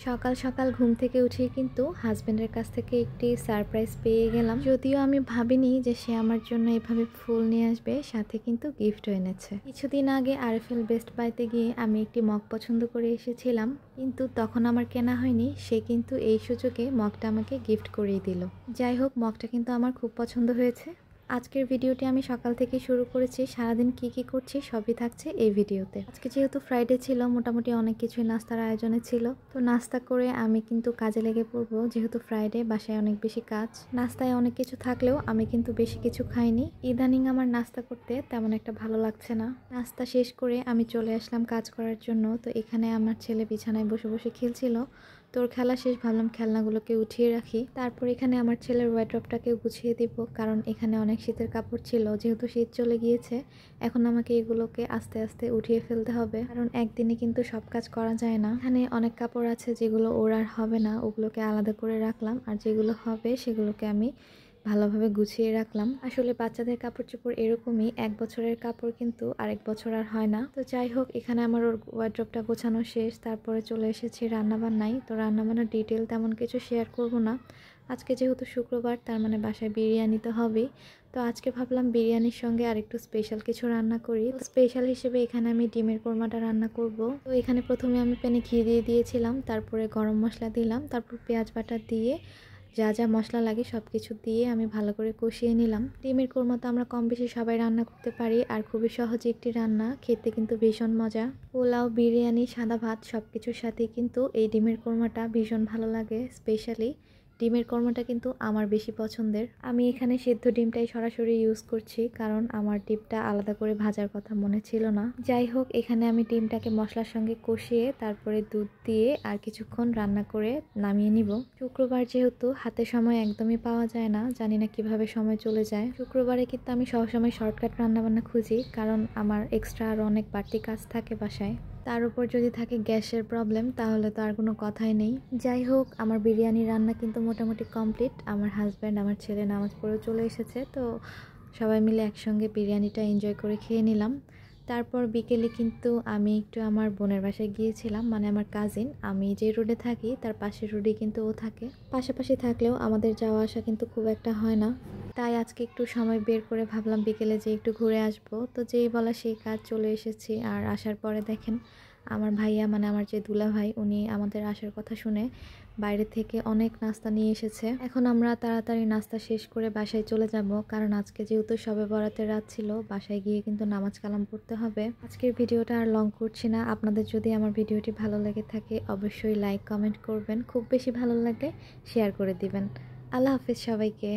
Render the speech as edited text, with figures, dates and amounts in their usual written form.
সকাল সকাল ঘুম থেকে উঠেই কিন্তু হাজবেন্ডের কাছ থেকে একটি সারপ্রাইজ পেয়ে গেলাম। যদিও আমি ভাবিনি যে সে আমার জন্য এভাবে ফুল নিয়ে আসবে, সাথে কিন্তু গিফটও এনেছে। কিছুদিন আগে আরএফএল বেস্ট বাইতে গিয়ে আমি একটি মগ পছন্দ করে এসেছিলাম, কিন্তু তখন আমার কেনা হয়নি। সে কিন্তু এই সুযোগে মগটা আমাকে গিফট করেই দিল। যাই হোক, মগটা কিন্তু আমার খুব পছন্দ হয়েছে। আজকের ভিডিওটি আমি সকাল থেকে শুরু করেছি, সারাদিন কি করছি সবই থাকছে এই ভিডিওতে। আজকে যেহেতু ফ্রাইডে ছিল, মোটামুটি অনেক কিছুই নাস্তার আয়োজনে ছিল, তো নাস্তা করে আমি কিন্তু কাজে লেগে পড়বো। যেহেতু ফ্রাইডে, বাসায় অনেক বেশি কাজ, নাস্তায় অনেক কিছু থাকলেও আমি কিন্তু বেশি কিছু খাইনি। ইদানিং আমার নাস্তা করতে তেমন একটা ভালো লাগছে না। নাস্তা শেষ করে আমি চলে আসলাম কাজ করার জন্য। তো এখানে আমার ছেলে বিছানায় বসে বসে খেলছিল, তোর খেলা শেষ, ভাবলাম খেলনাগুলোকে উঠিয়ে রাখি। তারপর এখানে আমার ছেলের ওয়ার্ড্রপটাকেও গুছিয়ে দিব, কারণ এখানে অনেক শীতের কাপড় ছিল। যেহেতু শীত চলে গিয়েছে, এখন আমাকে এগুলোকে আস্তে আস্তে উঠিয়ে ফেলতে হবে, কারণ একদিনে কিন্তু সব কাজ করা যায় না। এখানে অনেক কাপড় আছে যেগুলো ওর আর হবে না, ওগুলোকে আলাদা করে রাখলাম, আর যেগুলো হবে সেগুলোকে আমি ভালোভাবে গুছিয়ে রাখলাম। আসলে বাচ্চাদের কাপড় চোপড় এরকমই, 1 বছরের কাপড় কিন্তু আরেক বছর আর হয় না। তো যাই হোক, এখানে আমার ওর ওয়ার্ড্রপটা গোছানো শেষ। তারপরে চলে এসেছি রান্নাবান্নায়। তো রান্নাবান্নার ডিটেল তেমন কিছু শেয়ার করব না। আজকে যেহেতু শুক্রবার, তার মানে বাসায় বিরিয়ানি তো হবেই। তো আজকে ভাবলাম বিরিয়ানির সঙ্গে আরেকটু স্পেশাল কিছু রান্না করি। স্পেশাল হিসেবে এখানে আমি ডিমের কোরমাটা রান্না করব। তো এখানে প্রথমে আমি প্যানে ঘি দিয়ে দিয়েছিলাম, তারপরে গরম মশলা দিলাম, তারপর পেঁয়াজ বাটা দিয়ে যা যা মশলা লাগে সব কিছু দিয়ে আমি ভালো করে কষিয়ে নিলাম। ডিমের কোরমা তো আমরা কম বেশি সবাই রান্না করতে পারি, আর খুবই সহজ একটি রান্না, খেতে কিন্তু ভীষণ মজা। পোলাও, বিরিয়ানি, সাদা ভাত সব কিছুর সাথেই কিন্তু এই ডিমের কোরমাটা ভীষণ ভালো লাগে। স্পেশালি ডিমের কোরমাটা কিন্তু আমার বেশি পছন্দের। আমি এখানে সিদ্ধ ডিমটাই সরাসরি ইউজ করছি, কারণ আমার ডিমটা আলাদা করে ভাজার কথা মনে ছিল না। যাই হোক, এখানে আমি ডিমটাকে মশলার সঙ্গে কষিয়ে তারপরে দুধ দিয়ে আর কিছুক্ষণ রান্না করে নামিয়ে নিব। শুক্রবার যেহেতু হাতে সময় একদমই পাওয়া যায় না, জানি না কিভাবে সময় চলে যায়। শুক্রবারে কিন্তু আমি সবসময় শর্টকাট রান্নাবান্না খুঁজি, কারণ আমার এক্সট্রা আরও অনেক বাড়তি কাজ থাকে বাসায়। তার উপর যদি থাকে গ্যাসের প্রবলেম, তাহলে তো আর কোনো কথাই নেই। যাই হোক, আমার বিরিয়ানি রান্না কিন্তু মোটামুটি কমপ্লিট। আমার হাজব্যান্ড, আমার ছেলে নামাজ পড়ে চলে এসেছে, তো সবাই মিলে একসঙ্গে বিরিয়ানিটা এনজয় করে খেয়ে নিলাম। তারপর বিকেলে কিন্তু আমি একটু আমার বোনের বাসায় গিয়েছিলাম, মানে আমার কাজিন। আমি যে রোডে থাকি তার পাশের রোডে কিন্তু ও থাকে। পাশাপাশি থাকলেও আমাদের যাওয়া আসা কিন্তু খুব একটা হয় না, তাই আজকে একটু সময় বের করে ভাবলাম বিকেলে যে একটু ঘুরে আসবো। তো যেই বলা সেই কাজ, চলে এসেছি। আর আসার পরে দেখেন আমার ভাইয়া, মানে আমার যে দুলা ভাই, উনি আমাদের আসার কথা শুনে বাইরে থেকে অনেক নাস্তা নিয়ে এসেছে। এখন আমরা তাড়াতাড়ি নাস্তা শেষ করে বাসায় চলে যাব, কারণ আজকে যেহেতু শবে বরাতের রাত ছিল, বাসায় গিয়ে কিন্তু নামাজ কালাম পড়তে হবে। আজকের ভিডিওটা আর লং করছি না। আপনাদের যদি আমার ভিডিওটি ভালো লেগে থাকে, অবশ্যই লাইক কমেন্ট করবেন, খুব বেশি ভালো লাগলে শেয়ার করে দিবেন। আল্লাহ হাফেজ সবাইকে।